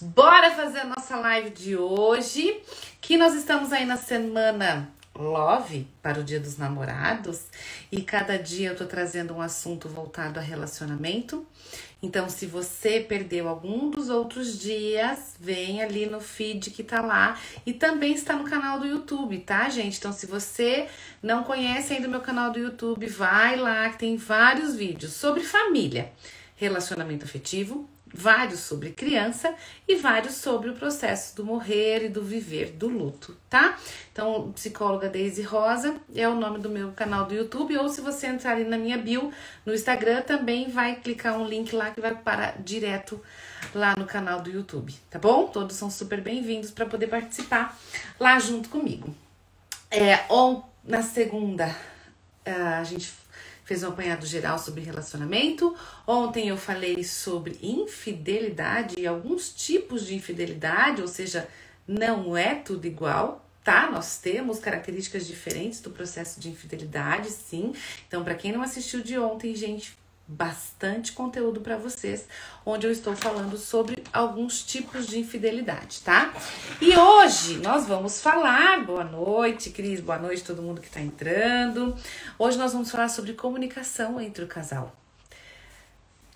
Bora fazer a nossa live de hoje, que nós estamos aí na semana Love para o Dia dos Namorados e cada dia eu tô trazendo um assunto voltado a relacionamento. Então, se você perdeu algum dos outros dias, vem ali no feed que tá lá e também está no canal do YouTube, tá, gente? Então, se você não conhece ainda o meu canal do YouTube, vai lá que tem vários vídeos sobre família, relacionamento afetivo, vários sobre criança e vários sobre o processo do morrer e do viver do luto, tá? Então, psicóloga Deise Rosa é o nome do meu canal do YouTube, ou se você entrar ali na minha bio no Instagram, também vai clicar um link lá que vai parar direto lá no canal do YouTube, tá bom? Todos são super bem-vindos para poder participar lá junto comigo. Na segunda, a gente fez um apanhado geral sobre relacionamento. Ontem eu falei sobre infidelidade e alguns tipos de infidelidade, ou seja, não é tudo igual, tá? Nós temos características diferentes do processo de infidelidade, sim. Então, para quem não assistiu de ontem, gente, bastante conteúdo para vocês, onde eu estou falando sobre alguns tipos de infidelidade, tá? E hoje nós vamos falar, boa noite, Cris, boa noite todo mundo que tá entrando. Hoje nós vamos falar sobre comunicação entre o casal.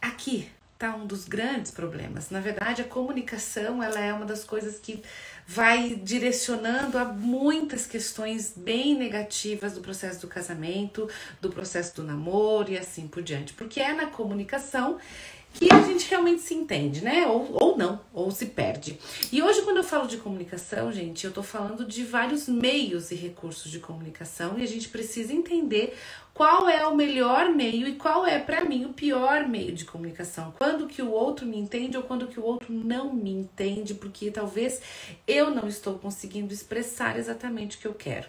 Aqui tá um dos grandes problemas. Na verdade, a comunicação, ela é uma das coisas que vai direcionando a muitas questões bem negativas do processo do casamento, do processo do namoro e assim por diante. Porque é na comunicação que a gente realmente se entende, né? Ou não, ou se perde. E hoje, quando eu falo de comunicação, gente, eu tô falando de vários meios e recursos de comunicação e a gente precisa entender qual é o melhor meio e qual é, para mim, o pior meio de comunicação. Quando que o outro me entende ou quando que o outro não me entende, porque talvez eu não estou conseguindo expressar exatamente o que eu quero.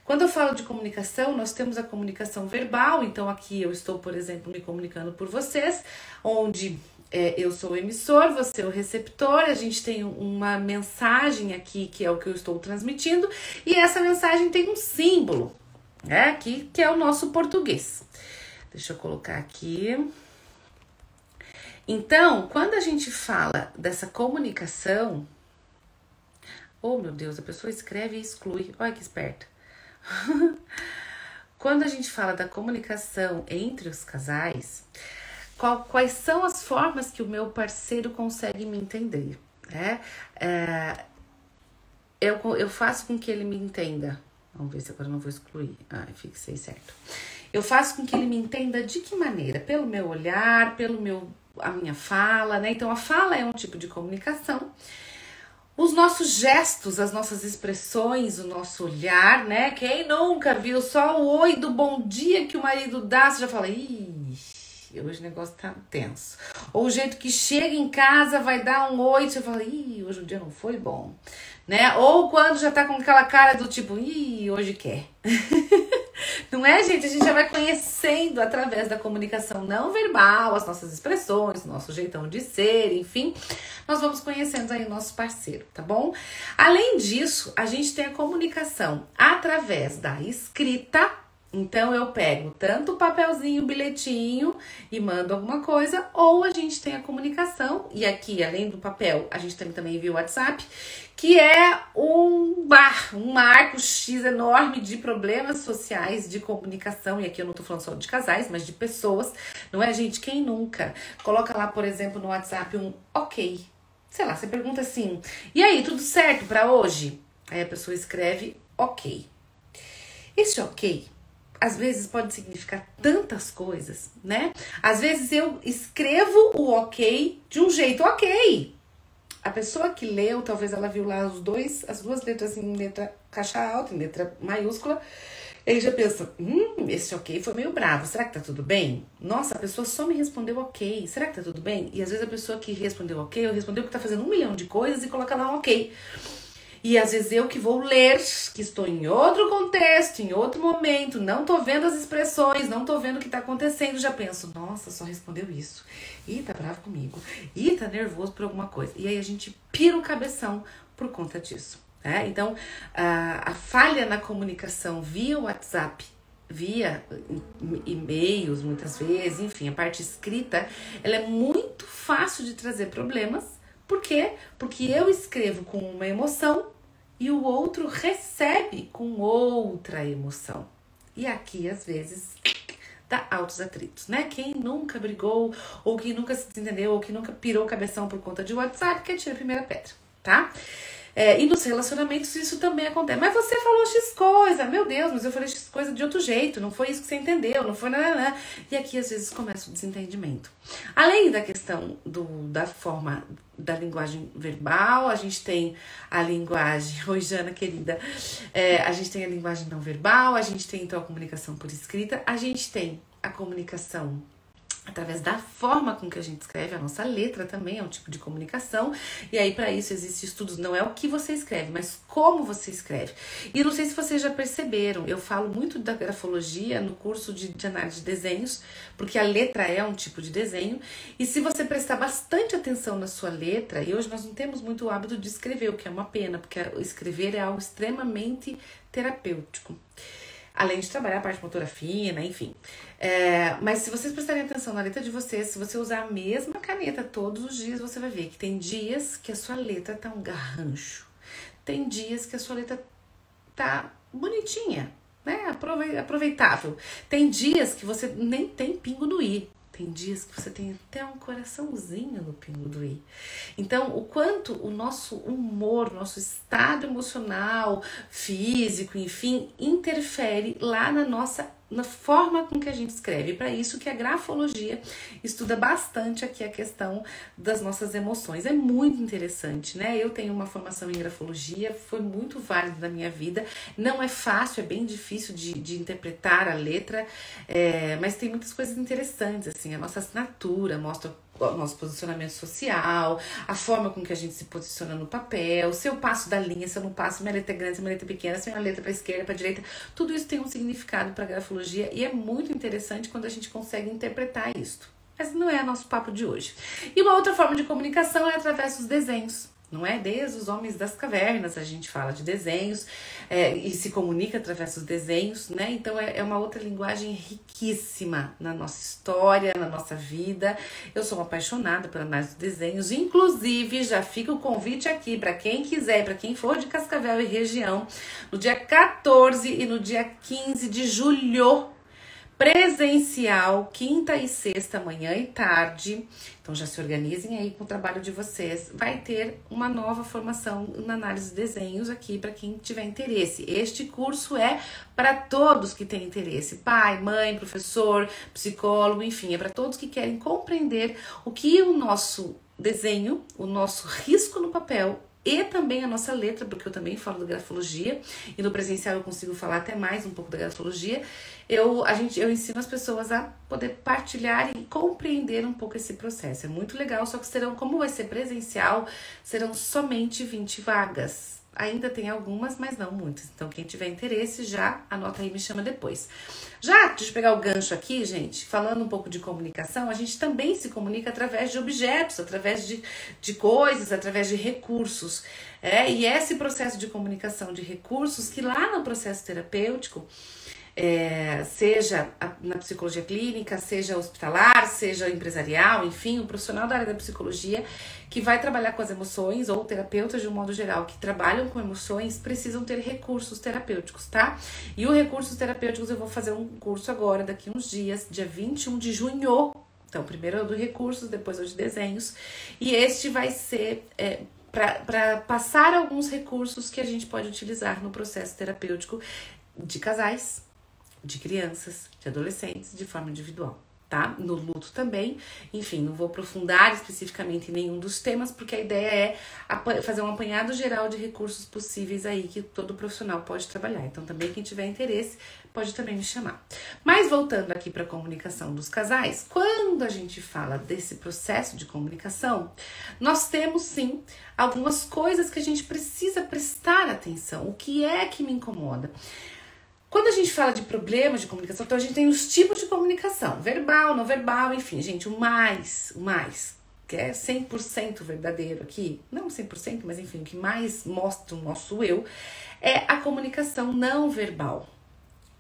Quando eu falo de comunicação, nós temos a comunicação verbal, então aqui eu estou, por exemplo, me comunicando por vocês, onde eu sou o emissor, você é o receptor, a gente tem uma mensagem aqui que é o que eu estou transmitindo, e essa mensagem tem um símbolo, né, aqui, que é o nosso português. Deixa eu colocar aqui. Então, quando a gente fala dessa comunicação, oh meu Deus, a pessoa escreve e exclui, olha que esperta. Quando a gente fala da comunicação entre os casais, quais são as formas que o meu parceiro consegue me entender, né? Eu faço com que ele me entenda. Vamos ver se agora eu não vou excluir. Fixei certo. Eu faço com que ele me entenda de que maneira? Pelo meu olhar, a minha fala, né? Então a fala é um tipo de comunicação. Os nossos gestos, as nossas expressões, o nosso olhar, né? Quem nunca viu só o oi do bom dia que o marido dá, você já fala, ih, hoje o negócio tá tenso. Ou o jeito que chega em casa, vai dar um oi, você fala, ih, hoje o dia não foi bom, né? Ou quando já tá com aquela cara do tipo, ih, hoje quer. Não é, gente? A gente já vai conhecendo através da comunicação não verbal, as nossas expressões, nosso jeitão de ser, enfim. Nós vamos conhecendo aí o nosso parceiro, tá bom? Além disso, a gente tem a comunicação através da escrita. Então, eu pego tanto o papelzinho, o bilhetinho e mando alguma coisa, ou a gente tem a comunicação, e aqui, além do papel, a gente também via o WhatsApp, que é um marco X enorme de problemas sociais de comunicação, e aqui eu não tô falando só de casais, mas de pessoas, não é, gente? Quem nunca coloca lá, por exemplo, no WhatsApp um ok, sei lá, você pergunta assim, e aí, tudo certo pra hoje? Aí a pessoa escreve ok. Esse ok às vezes pode significar tantas coisas, né? Às vezes eu escrevo o ok de um jeito ok. A pessoa que leu, talvez ela viu lá as duas letras em letra caixa alta, em letra maiúscula. Ele já pensa, esse ok foi meio bravo, será que tá tudo bem? Nossa, a pessoa só me respondeu ok, será que tá tudo bem? E às vezes a pessoa que respondeu ok, eu respondeu que tá fazendo 1 milhão de coisas e coloca lá um ok. E às vezes eu que vou ler, que estou em outro contexto, em outro momento, não tô vendo as expressões, não tô vendo o que tá acontecendo, já penso, nossa, só respondeu isso. Ih, tá bravo comigo. Ih, tá nervoso por alguma coisa. E aí a gente pira o cabeção por conta disso, né? Então, a falha na comunicação via WhatsApp, via e-mails, muitas vezes, enfim, a parte escrita, ela é muito fácil de trazer problemas, Por quê? Porque eu escrevo com uma emoção e o outro recebe com outra emoção. E aqui, às vezes, dá altos atritos, né? Quem nunca brigou, ou quem nunca se desentendeu, ou quem nunca pirou o cabeção por conta de WhatsApp, quer tirar a primeira pedra, tá? E nos relacionamentos isso também acontece. Mas você falou X coisa, meu Deus, mas eu falei X coisa de outro jeito, não foi isso que você entendeu, não foi nada. E aqui às vezes começa o desentendimento. Além da questão da forma da linguagem verbal, a gente tem a linguagem, oi Jana querida, a gente tem a linguagem não verbal, a gente tem então a comunicação por escrita, a gente tem a comunicação através da forma com que a gente escreve, a nossa letra também é um tipo de comunicação, e aí para isso existem estudos, não é o que você escreve, mas como você escreve. E não sei se vocês já perceberam, eu falo muito da grafologia no curso de análise de desenhos, porque a letra é um tipo de desenho, e se você prestar bastante atenção na sua letra, e hoje nós não temos muito o hábito de escrever, o que é uma pena, porque escrever é algo extremamente terapêutico. Além de trabalhar a parte motora fina, enfim. Mas se vocês prestarem atenção na letra de vocês, se você usar a mesma caneta todos os dias, você vai ver que tem dias que a sua letra tá um garrancho. Tem dias que a sua letra tá bonitinha, né? Aproveitável. Tem dias que você nem tem pingo no i. Tem dias que você tem até um coraçãozinho no pingo do i. Então, o quanto o nosso humor, nosso estado emocional, físico, enfim, interfere lá na forma com que a gente escreve. Para isso que a grafologia estuda bastante aqui a questão das nossas emoções. É muito interessante, né? Eu tenho uma formação em grafologia, foi muito válido na minha vida. Não é fácil, é bem difícil de interpretar a letra, mas tem muitas coisas interessantes, assim, a nossa assinatura mostra o nosso posicionamento social, a forma com que a gente se posiciona no papel, se eu passo da linha, se eu não passo, minha letra é grande, se minha letra é pequena, se minha letra é para esquerda, para direita, tudo isso tem um significado para a grafologia e é muito interessante quando a gente consegue interpretar isso. Mas não é nosso papo de hoje. E uma outra forma de comunicação é através dos desenhos. Não é? Desde os homens das cavernas a gente fala de desenhos e se comunica através dos desenhos, né? Então é uma outra linguagem riquíssima na nossa história, na nossa vida. Eu sou uma apaixonada pela análise dos desenhos, inclusive já fica o convite aqui para quem quiser, para quem for de Cascavel e região, no dia 14 e no dia 15 de julho, presencial, quinta e sexta, manhã e tarde. Então já se organizem aí com o trabalho de vocês. Vai ter uma nova formação na análise de desenhos aqui para quem tiver interesse. Este curso é para todos que têm interesse. Pai, mãe, professor, psicólogo, enfim, é para todos que querem compreender o que o nosso desenho, o nosso risco no papel e também a nossa letra, porque eu também falo da grafologia, e no presencial eu consigo falar até mais um pouco da grafologia. Eu ensino as pessoas a poder partilhar e compreender um pouco esse processo. É muito legal, só que como vai ser presencial, serão somente 20 vagas. Ainda tem algumas, mas não muitas. Então, quem tiver interesse, já anota aí e me chama depois. Deixa eu pegar o gancho aqui, gente. Falando um pouco de comunicação, a gente também se comunica através de objetos, através de coisas, através de recursos. E esse processo de comunicação de recursos, que lá no processo terapêutico, seja na psicologia clínica, seja hospitalar, seja empresarial, enfim, o profissional da área da psicologia que vai trabalhar com as emoções, ou terapeutas de um modo geral que trabalham com emoções, precisam ter recursos terapêuticos, tá? E os recursos terapêuticos eu vou fazer um curso agora, daqui uns dias, dia 21 de junho. Então, primeiro é o do recursos, depois é o de desenhos. E este vai ser para passar alguns recursos que a gente pode utilizar no processo terapêutico de casais, de crianças, de adolescentes, de forma individual, tá? No luto também, enfim, não vou aprofundar especificamente em nenhum dos temas, porque a ideia é fazer um apanhado geral de recursos possíveis aí que todo profissional pode trabalhar. Então, também quem tiver interesse pode também me chamar. Mas voltando aqui para a comunicação dos casais, quando a gente fala desse processo de comunicação, nós temos sim algumas coisas que a gente precisa prestar atenção. O que é que me incomoda? Quando a gente fala de problemas de comunicação, então a gente tem os tipos de comunicação, verbal, não verbal, enfim, gente, o mais, que é 100% verdadeiro aqui, não 100%, mas enfim, o que mais mostra o nosso eu, é a comunicação não verbal.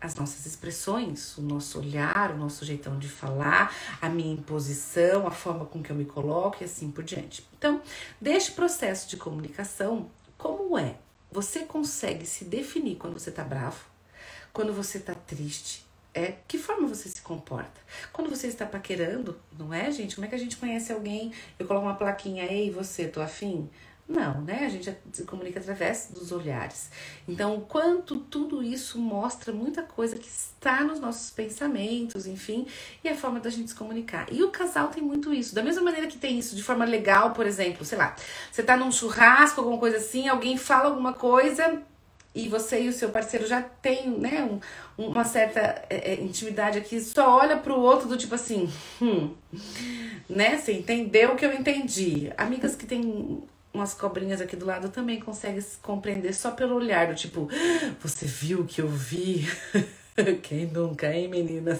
as nossas expressões, o nosso olhar, o nosso jeitão de falar, a minha imposição, a forma com que eu me coloco e assim por diante. Então, deste processo de comunicação, como é? Você consegue se definir quando você tá bravo, quando você tá triste, que forma você se comporta? Quando você está paquerando, não é, gente? Como é que a gente conhece alguém? Eu coloco uma plaquinha, ei, você, tô afim? Não, né? A gente se comunica através dos olhares. Então, o quanto tudo isso mostra muita coisa que está nos nossos pensamentos, enfim, e a forma da gente se comunicar. E o casal tem muito isso. Da mesma maneira que tem isso de forma legal, por exemplo, sei lá, você tá num churrasco, alguma coisa assim, alguém fala alguma coisa e você e o seu parceiro já tem, né, uma certa intimidade aqui, só olha pro outro do tipo assim, né? Você entendeu o que eu entendi. Amigas que têm umas cobrinhas aqui do lado também conseguem se compreender só pelo olhar, do tipo, você viu o que eu vi? Quem nunca, hein, meninas?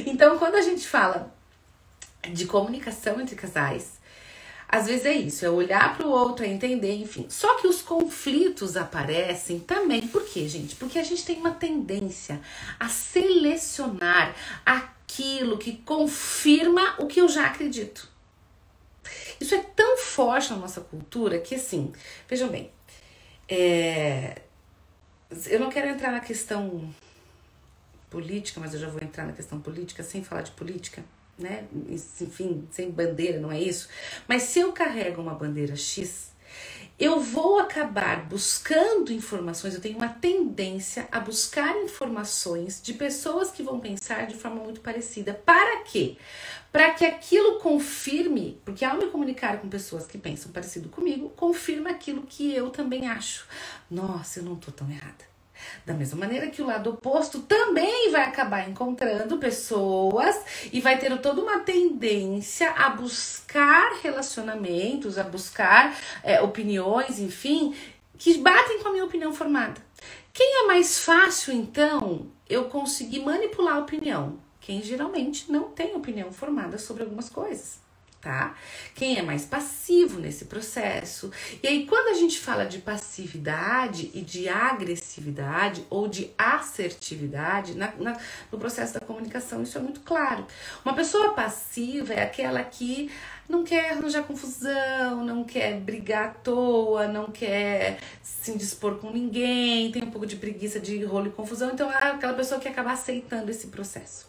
Então, quando a gente fala de comunicação entre casais, às vezes é isso, é olhar para o outro, é entender, enfim. Só que os conflitos aparecem também. Por quê, gente? Porque a gente tem uma tendência a selecionar aquilo que confirma o que eu já acredito. Isso é tão forte na nossa cultura que, assim, vejam bem, eu não quero entrar na questão política, mas eu já vou entrar na questão política sem falar de política, né? Enfim, sem bandeira, não é isso? Mas se eu carrego uma bandeira X, eu vou acabar buscando informações, eu tenho uma tendência a buscar informações de pessoas que vão pensar de forma muito parecida. Para quê? Para que aquilo confirme, porque ao me comunicar com pessoas que pensam parecido comigo, confirma aquilo que eu também acho. Nossa, eu não tô tão errada. Da mesma maneira que o lado oposto também vai acabar encontrando pessoas e vai ter toda uma tendência a buscar relacionamentos, a buscar opiniões, enfim, que batem com a minha opinião formada. Quem é mais fácil, então, eu conseguir manipular a opinião? Quem geralmente não tem opinião formada sobre algumas coisas. Tá? Quem é mais passivo nesse processo. E aí, quando a gente fala de passividade e de agressividade ou de assertividade, no processo da comunicação, isso é muito claro. Uma pessoa passiva é aquela que não quer arranjar confusão, não quer brigar à toa, não quer se indispor com ninguém, tem um pouco de preguiça de rolo e confusão, então é aquela pessoa que acaba aceitando esse processo.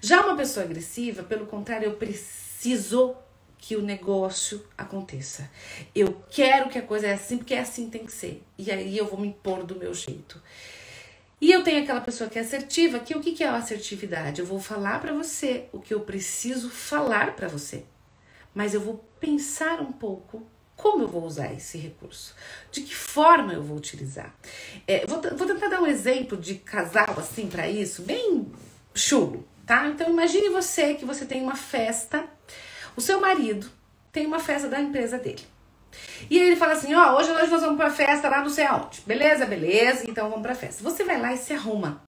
Já uma pessoa agressiva, pelo contrário, eu preciso que o negócio aconteça. Eu quero que a coisa é assim, porque é assim tem que ser. E aí eu vou me impor do meu jeito. E eu tenho aquela pessoa que é assertiva, que o que é a assertividade? Eu vou falar pra você o que eu preciso falar pra você. Mas eu vou pensar um pouco como eu vou usar esse recurso. De que forma eu vou utilizar. Vou tentar dar um exemplo de casal assim pra isso, bem chulo. Tá? Então imagine você que você tem uma festa, o seu marido tem uma festa da empresa dele. E aí ele fala assim, hoje nós vamos pra festa lá não sei aonde. Beleza, então vamos pra festa. Você vai lá e se arruma.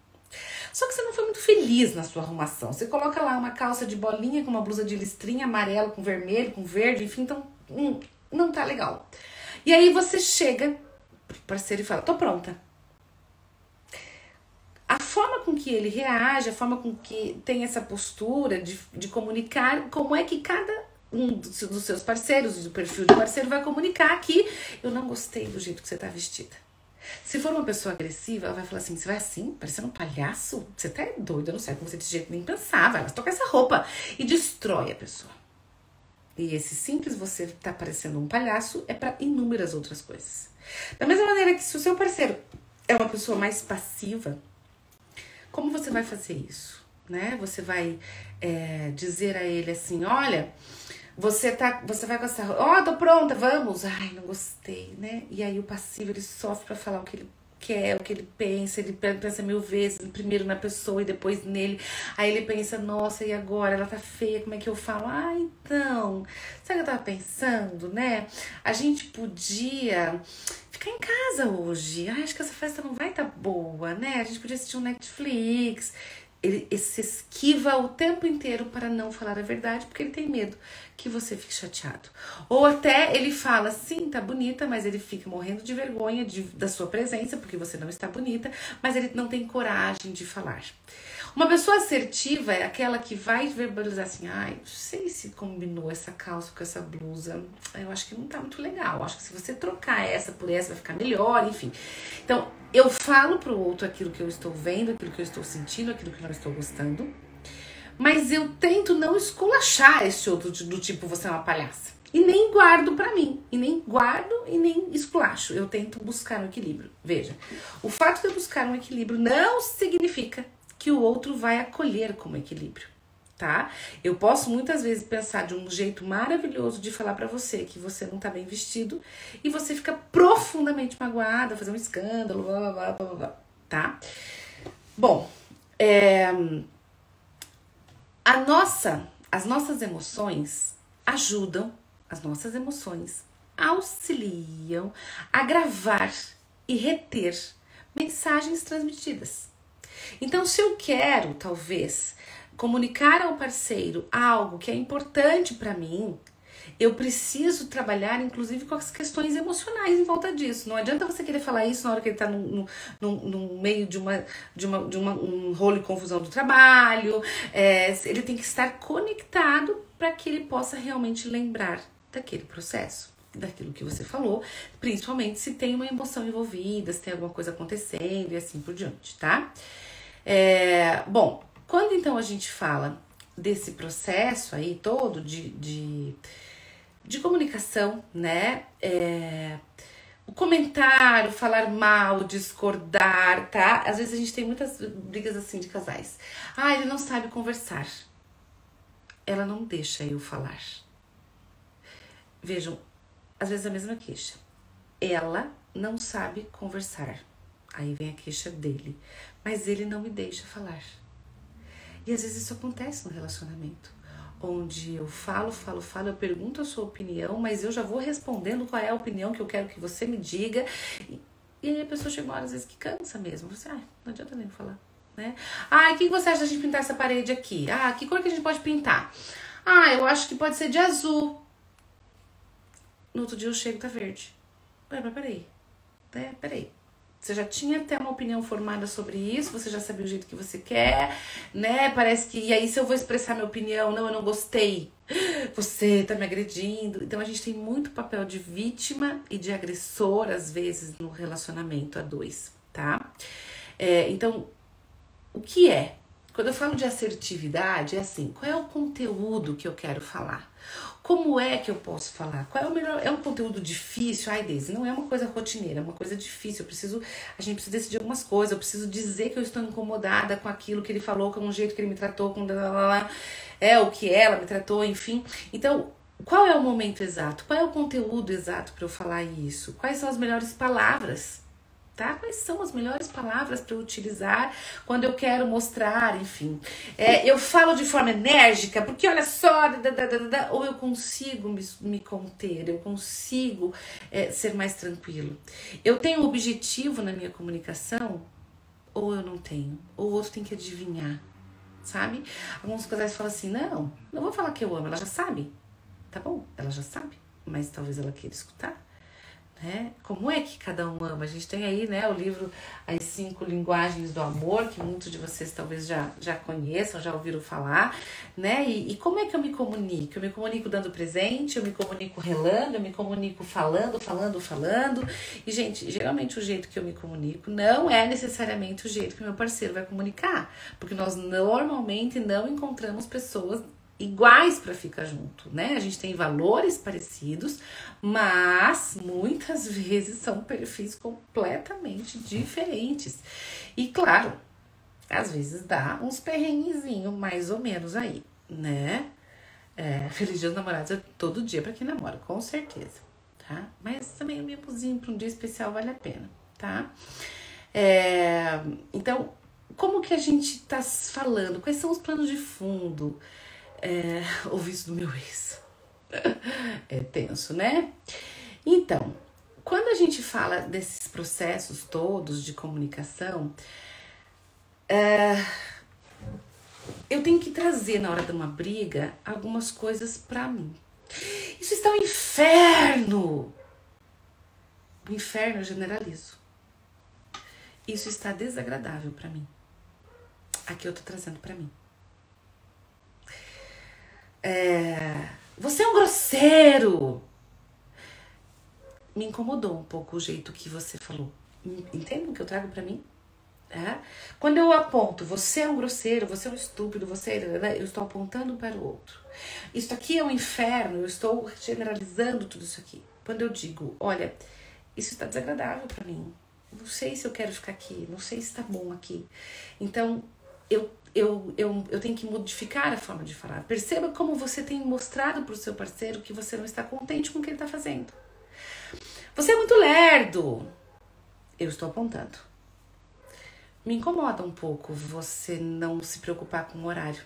Só que você não foi muito feliz na sua arrumação. Você coloca lá uma calça de bolinha com uma blusa de listrinha, amarelo com vermelho, com verde, enfim, então não tá legal. E aí você chega pro parceiro e fala, tô pronta. A forma com que ele reage, a forma com que tem essa postura de comunicar, como é que cada um dos seus parceiros, do perfil do parceiro, vai comunicar que eu não gostei do jeito que você tá vestida. Se for uma pessoa agressiva, ela vai falar assim, você vai assim, parecendo um palhaço? Você tá doida, eu não sei como você desse jeito nem pensar, vai lá, toca essa roupa e destrói a pessoa. E esse simples você tá parecendo um palhaço é para inúmeras outras coisas. Da mesma maneira que se o seu parceiro é uma pessoa mais passiva, como você vai fazer isso, né? Você vai dizer a ele assim, olha, você vai com essa... tô pronta, vamos. Ai, não gostei, né? E aí o passivo, ele sofre pra falar o que ele quer, o que ele pensa 1000 vezes, primeiro na pessoa e depois nele. Aí ele pensa, nossa, e agora? Ela tá feia, como é que eu falo? Então, sabe o que eu tava pensando, né? A gente podia ficar em casa hoje. Acho que essa festa não vai estar boa, né? A gente podia assistir um Netflix. ele se esquiva o tempo inteiro para não falar a verdade, porque ele tem medo que você fique chateado. Ou até ele fala, sim, tá bonita, mas ele fica morrendo de vergonha da sua presença, porque você não está bonita, mas ele não tem coragem de falar. Uma pessoa assertiva é aquela que vai verbalizar assim, ai, não sei se combinou essa calça com essa blusa, eu acho que não tá muito legal, acho que se você trocar essa por essa vai ficar melhor, enfim. Então, eu falo pro outro aquilo que eu estou vendo, aquilo que eu estou sentindo, aquilo que eu não estou gostando, mas eu tento não esculachar esse outro do tipo, você é uma palhaça. E nem guardo pra mim, e nem guardo e nem esculacho. Eu tento buscar um equilíbrio. Veja, o fato de eu buscar um equilíbrio não significa que o outro vai acolher como equilíbrio, tá? Eu posso muitas vezes pensar de um jeito maravilhoso de falar pra você que você não tá bem vestido e você fica profundamente magoada, fazer um escândalo, blá, blá, blá, blá, blá, tá? Bom, as nossas emoções ajudam, as nossas emoções auxiliam a gravar e reter mensagens transmitidas. Então, se eu quero, talvez, comunicar ao parceiro algo que é importante para mim, eu preciso trabalhar, inclusive, com as questões emocionais em volta disso. Não adianta você querer falar isso na hora que ele tá no meio de um rolo e confusão do trabalho. Ele tem que estar conectado para que ele possa realmente lembrar daquele processo, daquilo que você falou, principalmente se tem uma emoção envolvida, se tem alguma coisa acontecendo e assim por diante, tá? Bom, quando então a gente fala desse processo aí todo de comunicação, né? O comentário, falar mal, discordar, tá? Às vezes a gente tem muitas brigas assim de casais. Ah, ele não sabe conversar. Ela não deixa eu falar. Vejam, às vezes a mesma queixa. Ela não sabe conversar. Aí vem a queixa dele. Mas ele não me deixa falar. E às vezes isso acontece no relacionamento. Onde eu falo, eu pergunto a sua opinião, mas eu já vou respondendo qual é a opinião que eu quero que você me diga. E aí a pessoa chega uma hora, às vezes, que cansa mesmo. Você, não adianta nem falar, né? O que você acha da gente pintar essa parede aqui? Que cor que a gente pode pintar? Eu acho que pode ser de azul. No outro dia eu chego e tá verde. Mas peraí. Peraí. Você já tinha até uma opinião formada sobre isso, você já sabia o jeito que você quer, né? Parece que... E aí, se eu vou expressar minha opinião, não, eu não gostei, você tá me agredindo. Então, a gente tem muito papel de vítima e de agressor, às vezes, no relacionamento a dois, tá? Então, o que é? Quando eu falo de assertividade, é assim, qual é o conteúdo que eu quero falar? Como é que eu posso falar? Qual é o melhor? É um conteúdo difícil? Daisy, não é uma coisa rotineira, é uma coisa difícil. A gente precisa decidir algumas coisas, eu preciso dizer que eu estou incomodada com aquilo que ele falou, com o jeito que ele me tratou, com o que ela me tratou, enfim. Então, qual é o momento exato? Qual é o conteúdo exato para eu falar isso? Quais são as melhores palavras? Tá? Quais são as melhores palavras para eu utilizar quando eu quero mostrar, enfim. Eu falo de forma enérgica, porque olha só, ou eu consigo me conter, eu consigo ser mais tranquilo. Eu tenho um objetivo na minha comunicação, ou eu não tenho, ou o outro tem que adivinhar, sabe? Alguns casais falam assim, não vou falar que eu amo, ela já sabe, tá bom, ela já sabe, mas talvez ela queira escutar. Como é que cada um ama? A gente tem aí, né, o livro As 5 Linguagens do Amor, que muitos de vocês talvez já conheçam, já ouviram falar, né? E como é que eu me comunico? Eu me comunico dando presente, eu me comunico relando, eu me comunico falando. E, gente, geralmente o jeito que eu me comunico não é necessariamente o jeito que meu parceiro vai comunicar, porque nós normalmente não encontramos pessoas iguais para ficar junto, né? A gente tem valores parecidos, mas muitas vezes são perfis completamente diferentes. E claro, às vezes dá uns perrenguezinhos mais ou menos aí, né? Feliz Dia dos Namorados é todo dia para quem namora, com certeza, tá? Mas também o mimosinho para um dia especial vale a pena, tá? Então, como que a gente tá falando? Quais são os planos de fundo? O vício do meu ex. É tenso, né? Então, quando a gente fala desses processos todos de comunicação, eu tenho que trazer na hora de uma briga algumas coisas pra mim. Isso está um inferno. O inferno eu generalizo. Isso está desagradável pra mim. Aqui eu tô trazendo pra mim. Você é um grosseiro. Me incomodou um pouco o jeito que você falou. Entende o que eu trago pra mim? Quando eu aponto, você é um grosseiro, você é um estúpido, eu estou apontando para o outro. Isso aqui é um inferno, eu estou generalizando tudo isso aqui. Quando eu digo, olha, isso está desagradável para mim. Não sei se eu quero ficar aqui, não sei se está bom aqui. Então, eu tenho que modificar a forma de falar. Perceba como você tem mostrado para o seu parceiro que você não está contente com o que ele está fazendo. Você é muito lerdo. Eu estou apontando. Me incomoda um pouco você não se preocupar com o horário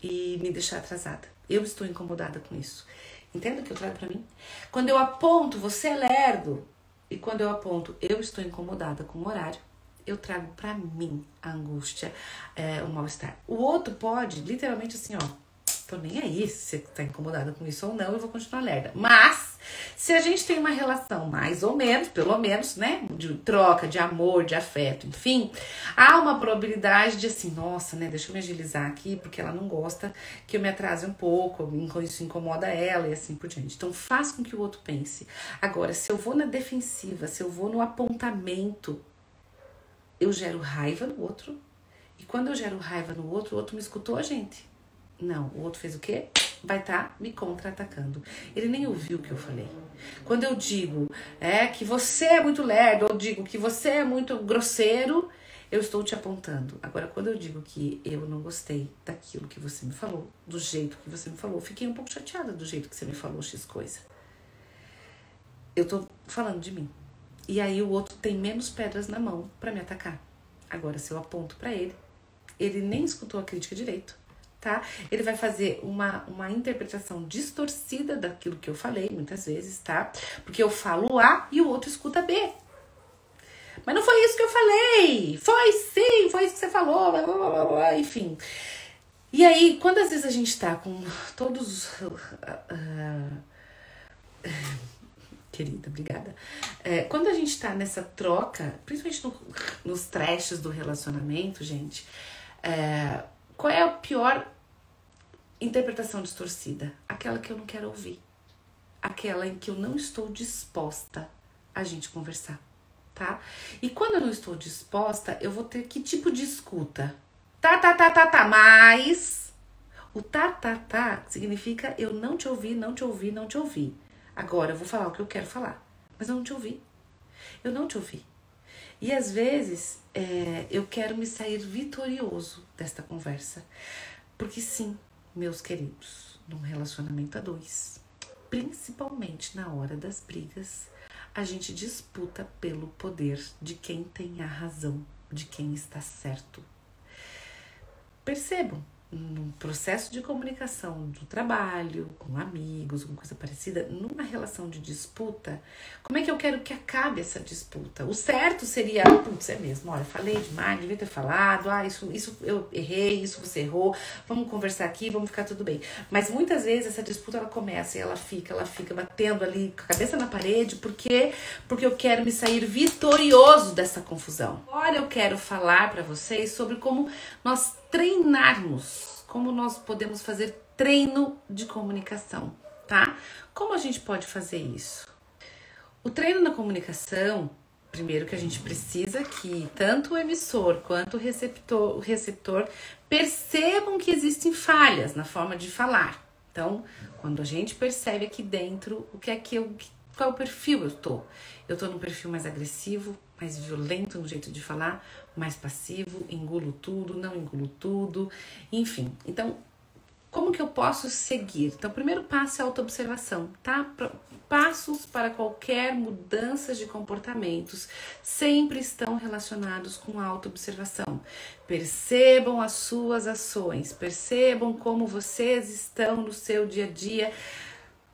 e me deixar atrasada. Eu estou incomodada com isso. Entenda o que eu trago pra mim? Quando eu aponto, você é lerdo. E quando eu aponto, eu estou incomodada com o horário, eu trago pra mim a angústia, o mal-estar. O outro pode, literalmente assim, ó, tô nem aí se você tá incomodada com isso ou não, eu vou continuar lerda. Mas, se a gente tem uma relação mais ou menos, pelo menos, né, de troca, de amor, de afeto, enfim, há uma probabilidade de assim, nossa, né, deixa eu me agilizar aqui, porque ela não gosta que eu me atrase um pouco, isso incomoda ela e assim por diante. Então, faz com que o outro pense. Agora, se eu vou na defensiva, se eu vou no apontamento, eu gero raiva no outro. E quando eu gero raiva no outro, o outro me escutou a gente. Não, o outro fez o quê? Vai estar me contra-atacando. Ele nem ouviu o que eu falei. Quando eu digo que você é muito lerdo, ou digo que você é muito grosseiro, eu estou te apontando. Agora, quando eu digo que eu não gostei daquilo que você me falou, do jeito que você me falou, fiquei um pouco chateada do jeito que você me falou X coisa. Eu tô falando de mim. E aí o outro tem menos pedras na mão pra me atacar. Agora, se eu aponto pra ele, ele nem escutou a crítica direito. Tá? Ele vai fazer uma interpretação distorcida daquilo que eu falei, muitas vezes, tá? Porque eu falo A e o outro escuta B. Mas não foi isso que eu falei! Foi sim, foi isso que você falou, blá, blá, blá, blá, enfim. E aí, quando às vezes a gente tá com todos... Querida, obrigada. Quando a gente tá nessa troca, principalmente nos trechos do relacionamento, gente, qual é a pior interpretação distorcida? Aquela que eu não quero ouvir. Aquela em que eu não estou disposta a gente conversar, tá? E quando eu não estou disposta, eu vou ter que tipo de escuta? Mas o significa eu não te ouvi, não te ouvi, não te ouvi. Agora eu vou falar o que eu quero falar, mas eu não te ouvi. Eu não te ouvi. E às vezes eu quero me sair vitorioso desta conversa. Porque sim, meus queridos, num relacionamento a dois, principalmente na hora das brigas, a gente disputa pelo poder de quem tem a razão, de quem está certo. Percebam, no processo de comunicação do trabalho, com amigos, com coisa parecida, numa relação de disputa, como é que eu quero que acabe essa disputa? O certo seria, putz, é mesmo, olha, falei demais, devia ter falado, isso eu errei, isso você errou, vamos conversar aqui, vamos ficar tudo bem. Mas muitas vezes essa disputa ela começa e ela fica batendo ali com a cabeça na parede, porque eu quero me sair vitorioso dessa confusão. Agora eu quero falar para vocês sobre como nós treinarmos, como nós podemos fazer treino de comunicação, tá? Como a gente pode fazer isso? O treino na comunicação, primeiro que a gente precisa que tanto o emissor quanto o receptor percebam que existem falhas na forma de falar. Então, quando a gente percebe aqui dentro qual o perfil eu tô? Eu tô num perfil mais agressivo, mais violento no jeito de falar, mais passivo, engulo tudo, não engulo tudo, enfim. Então, como que eu posso seguir? Então, o primeiro passo é a autoobservação, tá? Passos para qualquer mudança de comportamentos sempre estão relacionados com a autoobservação. Percebam as suas ações, percebam como vocês estão no seu dia a dia,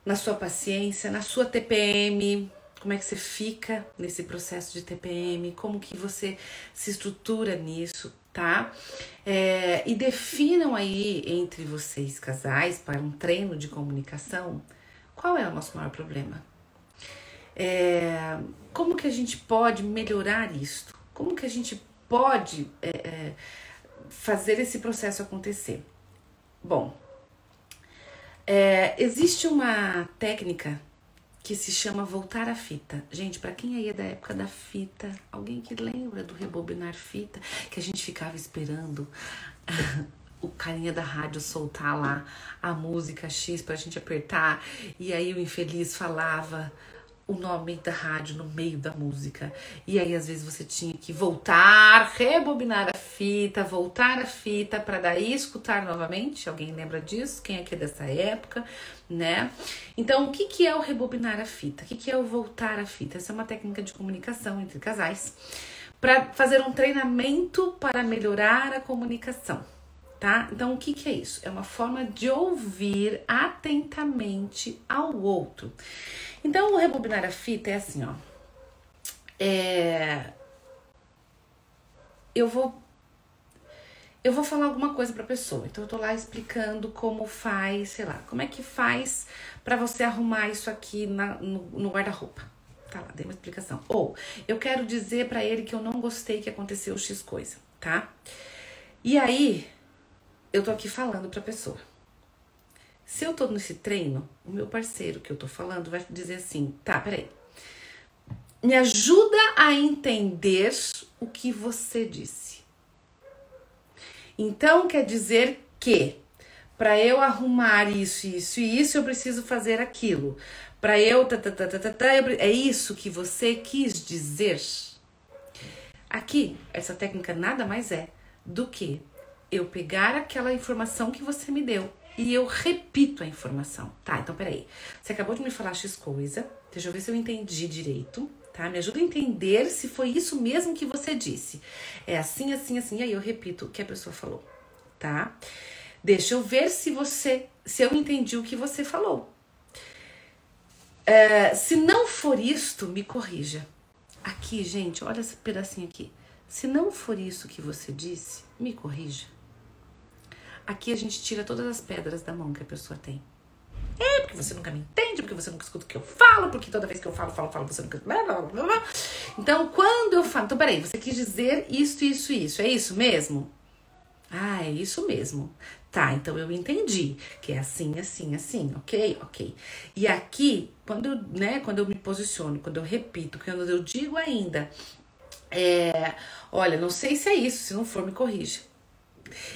na sua paciência, na sua TPM, como é que você fica nesse processo de TPM, como que você se estrutura nisso. tá? E definam aí entre vocês, casais, para um treino de comunicação, qual é o nosso maior problema? Como que a gente pode melhorar isto? Como que a gente pode fazer esse processo acontecer? Bom, existe uma técnica que se chama voltar a fita. Gente, pra quem aí é da época da fita, alguém que lembra do rebobinar fita, que a gente ficava esperando o carinha da rádio soltar lá a música X pra gente apertar, e aí o infeliz falava o nome da rádio no meio da música, e aí às vezes você tinha que voltar, rebobinar a fita, voltar a fita para daí escutar novamente. Alguém lembra disso? Quem aqui é dessa época, né? Então, o que é o rebobinar a fita? O que é o voltar a fita? Essa é uma técnica de comunicação entre casais para fazer um treinamento para melhorar a comunicação, tá? Então, o que é isso? É uma forma de ouvir atentamente ao outro. Então, o rebobinar a fita é assim, ó. Eu vou falar alguma coisa pra pessoa. Então, eu tô lá explicando como faz, sei lá, como é que faz pra você arrumar isso aqui no guarda-roupa. Tá lá, dei uma explicação. Ou, eu quero dizer pra ele que eu não gostei que aconteceu X coisa, tá? E aí, eu tô aqui falando pra pessoa. Se eu tô nesse treino, o meu parceiro que eu tô falando vai dizer assim, tá, peraí, me ajuda a entender o que você disse. Então, quer dizer que para eu arrumar isso, isso e isso, eu preciso fazer aquilo. Para eu... é isso que você quis dizer? Aqui, essa técnica nada mais é do que eu pegar aquela informação que você me deu e eu repito a informação. Tá, então peraí. Você acabou de me falar X coisa. Deixa eu ver se eu entendi direito, tá? Me ajuda a entender se foi isso mesmo que você disse. É assim, assim, assim. E aí eu repito o que a pessoa falou, tá? Deixa eu ver se eu entendi o que você falou. Se não for isto, me corrija. Aqui, gente, olha esse pedacinho aqui. Se não for isso que você disse, me corrija. Aqui a gente tira todas as pedras da mão que a pessoa tem. Porque você nunca me entende, porque você nunca escuta o que eu falo, porque toda vez que eu falo, você nunca... Então, quando eu falo... Então, peraí, você quis dizer isso, isso, isso. É isso mesmo? Ah, é isso mesmo. Tá, então eu entendi. Que é assim, assim, assim. Ok? Ok. E aqui, quando eu me posiciono, quando eu repito, quando eu digo ainda... olha, não sei se é isso. Se não for, me corrija.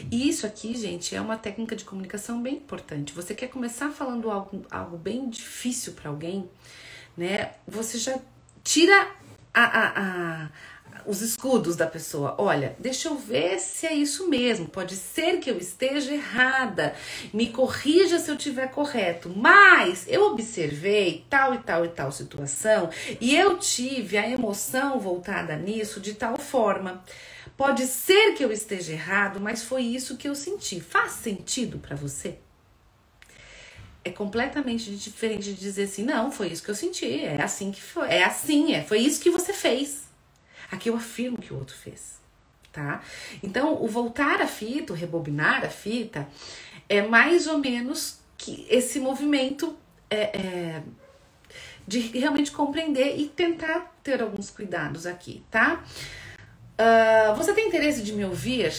E isso aqui, gente, é uma técnica de comunicação bem importante. Você quer começar falando algo bem difícil para alguém, né? Você já tira os escudos da pessoa. Olha, deixa eu ver se é isso mesmo. Pode ser que eu esteja errada. Me corrija se eu estiver correto. Mas eu observei tal e tal e tal situação e eu tive a emoção voltada nisso de tal forma. Pode ser que eu esteja errado, mas foi isso que eu senti. Faz sentido para você? É completamente diferente de dizer assim, não, foi isso que eu senti, é assim que foi, foi isso que você fez. Aqui eu afirmo que o outro fez, tá? Então, o voltar a fita, o rebobinar a fita, é mais ou menos que esse movimento de realmente compreender e tentar ter alguns cuidados aqui, tá? Você tem interesse de me ouvir?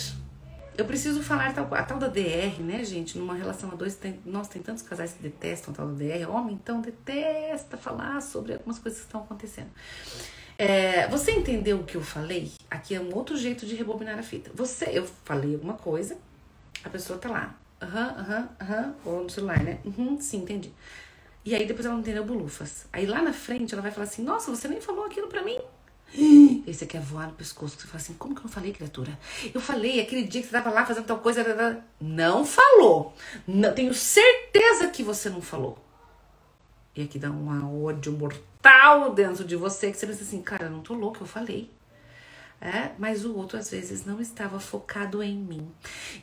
Eu preciso falar a tal da DR, né, gente? Numa relação a dois, tem tantos casais que detestam a tal da DR. Homem, então, detesta falar sobre algumas coisas que estão acontecendo. Você entendeu o que eu falei? Aqui é um outro jeito de rebobinar a fita. Eu falei alguma coisa, a pessoa tá lá. Ou no celular, né? Sim, entendi. E aí depois ela não entendeu bolufas. Aí lá na frente ela vai falar assim, nossa, você nem falou aquilo pra mim. E você quer voar no pescoço. Você fala assim, como que eu não falei, criatura? Eu falei aquele dia que você tava lá fazendo tal coisa. Não falou. Não, tenho certeza que você não falou. E aqui dá um ódio mortal dentro de você, que você pensa assim, cara, eu não tô louca, eu falei. Mas o outro às vezes não estava focado em mim.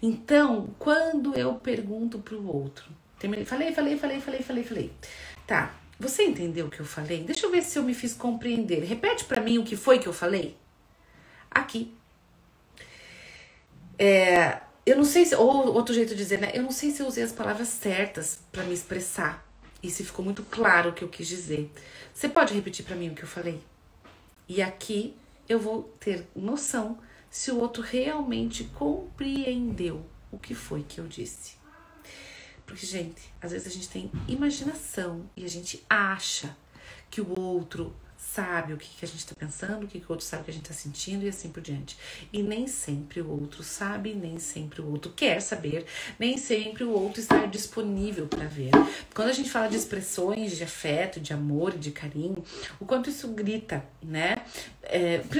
Então, quando eu pergunto pro outro, falei. Tá, você entendeu o que eu falei? Deixa eu ver se eu me fiz compreender. Repete pra mim o que foi que eu falei. Aqui. Eu não sei se, ou outro jeito de dizer, né? Eu não sei se eu usei as palavras certas pra me expressar e se ficou muito claro o que eu quis dizer. Você pode repetir pra mim o que eu falei? E aqui eu vou ter noção se o outro realmente compreendeu o que foi que eu disse. Porque, gente, às vezes a gente tem imaginação e a gente acha que o outro sabe o que a gente tá pensando, o que o outro sabe o que a gente tá sentindo e assim por diante. E nem sempre o outro sabe, nem sempre o outro quer saber, nem sempre o outro está disponível para ver. Quando a gente fala de expressões de afeto, de amor, de carinho, o quanto isso grita, né?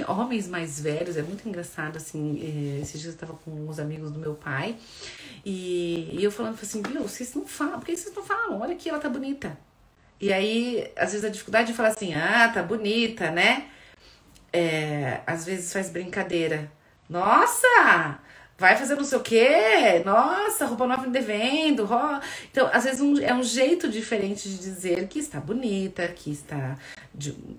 Homens mais velhos, é muito engraçado, assim, esses dias eu tava com uns amigos do meu pai e eu falando assim, viu, vocês não falam, por que vocês não falam? Olha aqui, ela tá bonita. E aí, às vezes, a dificuldade de falar assim, tá bonita, né? Às vezes faz brincadeira. Nossa, vai fazer não sei o quê. Nossa, roupa nova me devendo. Então, às vezes, é um jeito diferente de dizer que está bonita, que está,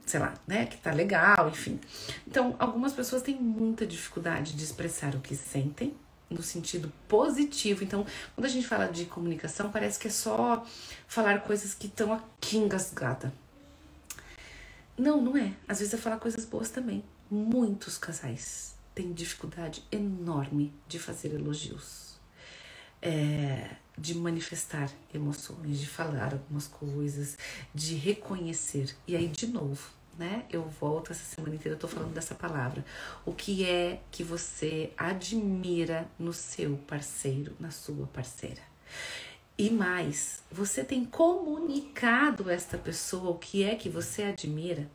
sei lá, né? Que tá legal, enfim. Então, algumas pessoas têm muita dificuldade de expressar o que sentem, no sentido positivo. Então, quando a gente fala de comunicação, parece que é só falar coisas que estão aqui engasgada. Não, não é. Às vezes é falar coisas boas também. Muitos casais têm dificuldade enorme de fazer elogios, de manifestar emoções, de falar algumas coisas, de reconhecer. E aí, de novo, né? Eu volto essa semana inteira, eu tô falando dessa palavra. O que é que você admira no seu parceiro, na sua parceira? E mais, você tem comunicado a esta pessoa o que é que você admira?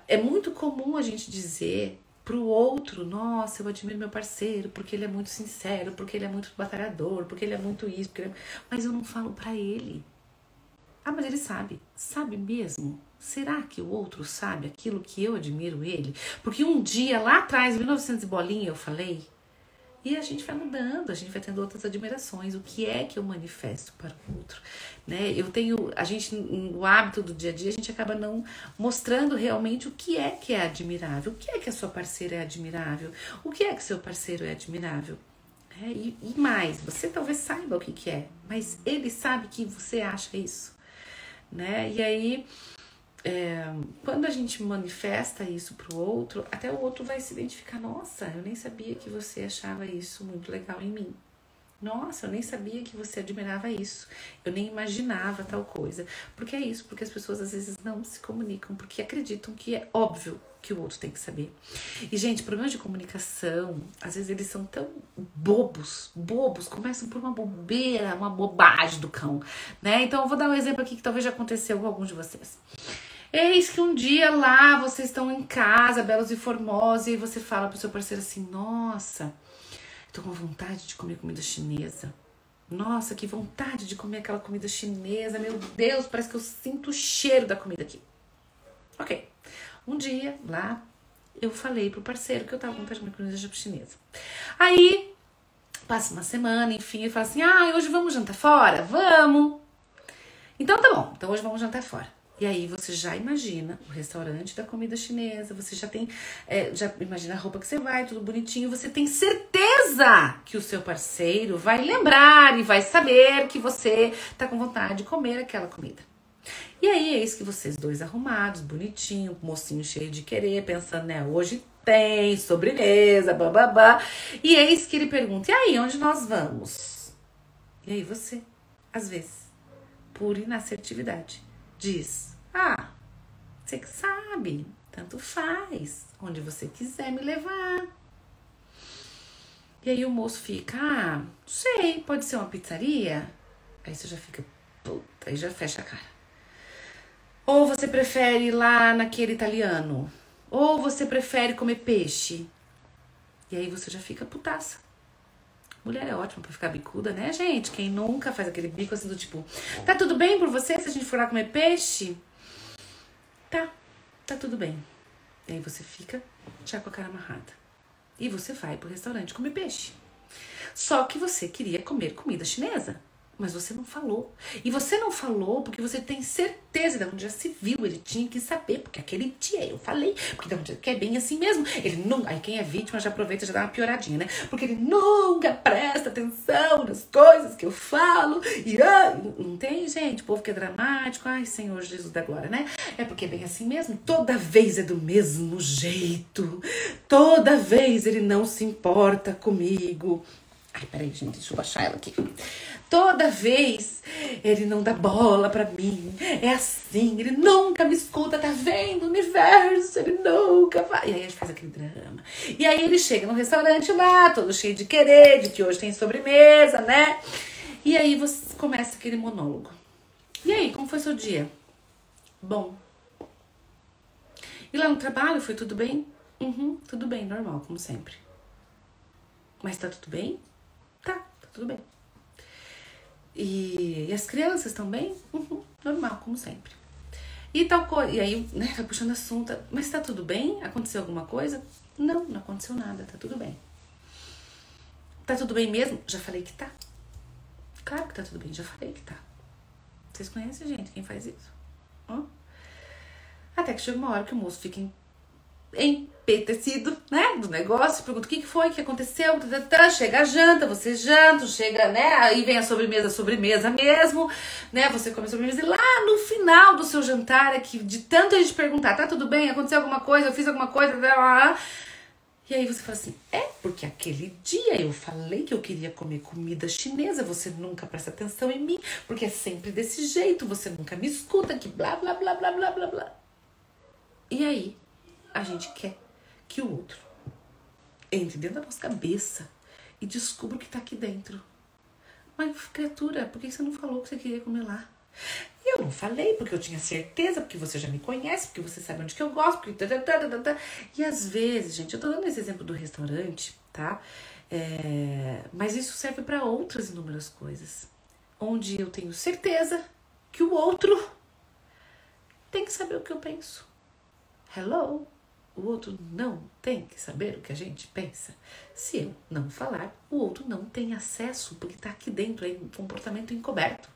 É muito comum a gente dizer pro outro, nossa, eu admiro meu parceiro porque ele é muito sincero, porque ele é muito batalhador, porque ele é muito isso, mas eu não falo pra ele. Mas ele sabe. Sabe mesmo? Será que o outro sabe aquilo que eu admiro ele? Porque um dia, lá atrás, em 1900 e bolinha, eu falei. E a gente vai mudando, a gente vai tendo outras admirações. O que é que eu manifesto para o outro? Né? A gente, no hábito do dia a dia, a gente acaba não mostrando realmente o que é admirável. O que é que a sua parceira é admirável? O que é que seu parceiro é admirável? E mais, você talvez saiba o que é, mas ele sabe que você acha isso. Né? E aí, quando a gente manifesta isso pro outro, até o outro vai se identificar, nossa, eu nem sabia que você achava isso muito legal em mim. Nossa, eu nem sabia que você admirava isso. Eu nem imaginava tal coisa. Porque é isso, porque as pessoas às vezes não se comunicam, porque acreditam que é óbvio que o outro tem que saber. E, gente, problemas de comunicação, às vezes eles são tão bobos, começam por uma bobeira, uma bobagem do cão, né? Então, eu vou dar um exemplo aqui que talvez já aconteceu com alguns de vocês. Eis que um dia lá, vocês estão em casa, belos e formosos, e aí você fala pro seu parceiro assim, nossa, tô com vontade de comer comida chinesa. Nossa, que vontade de comer aquela comida chinesa, meu Deus, parece que eu sinto o cheiro da comida aqui. Ok. Um dia, lá, eu falei pro parceiro que eu tava com vontade de comer comida chinesa. Aí, passa uma semana, enfim, ele fala assim, hoje vamos jantar fora? Vamos! Então tá bom, então hoje vamos jantar fora. E aí você já imagina o restaurante da comida chinesa, você já tem, já imagina a roupa que você vai, tudo bonitinho, você tem certeza que o seu parceiro vai lembrar e vai saber que você tá com vontade de comer aquela comida. E aí, eis que vocês dois arrumados, bonitinho, mocinho cheio de querer, pensando, né, hoje tem sobremesa, bababá. E eis que ele pergunta, e aí, onde nós vamos? E aí você, às vezes, por inassertividade, diz, você que sabe, tanto faz, onde você quiser me levar. E aí o moço fica, não sei, pode ser uma pizzaria? Aí você já fica, puta, aí já fecha a cara. Ou você prefere ir lá naquele italiano? Ou você prefere comer peixe? E aí você já fica putaça. Mulher é ótima pra ficar bicuda, né, gente? Quem nunca faz aquele bico assim do tipo, tá tudo bem por você se a gente for lá comer peixe? Tá tudo bem. E aí você fica já com a cara amarrada. E você vai pro restaurante comer peixe. Só que você queria comer comida chinesa. Mas você não falou. E você não falou porque você tem certeza de onde já se viu. Ele tinha que saber, porque aquele dia eu falei. Porque de onde que é bem assim mesmo. Ele nunca. Aí quem é vítima já aproveita e já dá uma pioradinha, né? Porque ele nunca presta atenção nas coisas que eu falo. E não tem, gente? O povo que é dramático. Ai, Senhor Jesus da glória, né? É porque é bem assim mesmo. Toda vez é do mesmo jeito. Toda vez ele não se importa comigo. Ai, peraí, gente, deixa eu baixar ela aqui. Toda vez ele não dá bola pra mim. É assim, ele nunca me escuta, tá vendo? Universo, ele nunca vai. E aí a gente faz aquele drama. E aí ele chega no restaurante lá, todo cheio de querer, de que hoje tem sobremesa, né? E aí você começa aquele monólogo. E aí, como foi seu dia? Bom. E lá no trabalho, foi tudo bem? Tudo bem, normal, como sempre. Mas tá tudo bem? Tá tudo bem. E as crianças estão bem? Normal, como sempre. E tal coisa. E aí, né, vai puxando assunto. Mas tá tudo bem? Aconteceu alguma coisa? Não, não aconteceu nada, tá tudo bem. Tá tudo bem mesmo? Já falei que tá. Claro que tá tudo bem, já falei que tá. Vocês conhecem, gente, quem faz isso? Até que chega uma hora que o moço fica empetecido, né, do negócio, pergunta o que foi, o que aconteceu, chega a janta, você janta, chega, né, aí vem a sobremesa mesmo, né, você come a sobremesa e lá no final do seu jantar, aqui, de tanto a gente perguntar, tá tudo bem, aconteceu alguma coisa, eu fiz alguma coisa, e aí você fala assim, porque aquele dia eu falei que eu queria comer comida chinesa, você nunca presta atenção em mim, porque é sempre desse jeito, você nunca me escuta, que blá, blá, blá, blá, blá, blá, blá. E aí, a gente quer que o outro entre dentro da nossa cabeça e descubra o que tá aqui dentro. Mas, criatura, por que você não falou que você queria comer lá? Eu não falei porque eu tinha certeza, porque você já me conhece, porque você sabe onde que eu gosto, porque... E às vezes, gente, eu tô dando esse exemplo do restaurante, tá? Mas isso serve para outras inúmeras coisas. Onde eu tenho certeza que o outro tem que saber o que eu penso. Hello? O outro não tem que saber o que a gente pensa. Se eu não falar, o outro não tem acesso, porque tá aqui dentro, é um comportamento encoberto.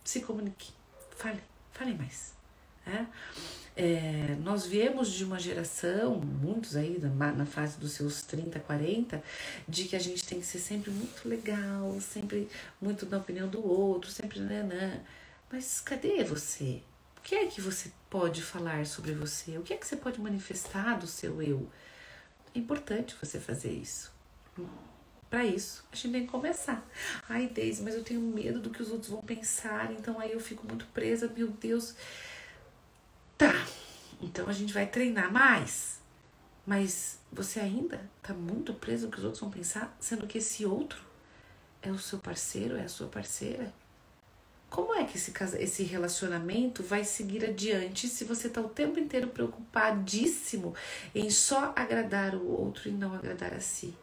Se comunique, fale mais. Nós viemos de uma geração, muitos aí na fase dos seus 30, 40, de que a gente tem que ser sempre muito legal, sempre muito na opinião do outro, sempre nanã. Mas cadê você? O que é que você pode falar sobre você? O que é que você pode manifestar do seu eu? É importante você fazer isso. Para isso, a gente tem que começar. Ai, Deise, mas eu tenho medo do que os outros vão pensar, então aí eu fico muito presa, meu Deus. Tá, então a gente vai treinar mais. Mas você ainda tá muito preso no que os outros vão pensar, sendo que esse outro é o seu parceiro, é a sua parceira? Como é que esse relacionamento vai seguir adiante se você tá o tempo inteiro preocupadíssimo em só agradar o outro e não agradar a si?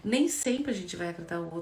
Nem sempre a gente vai agradar o outro.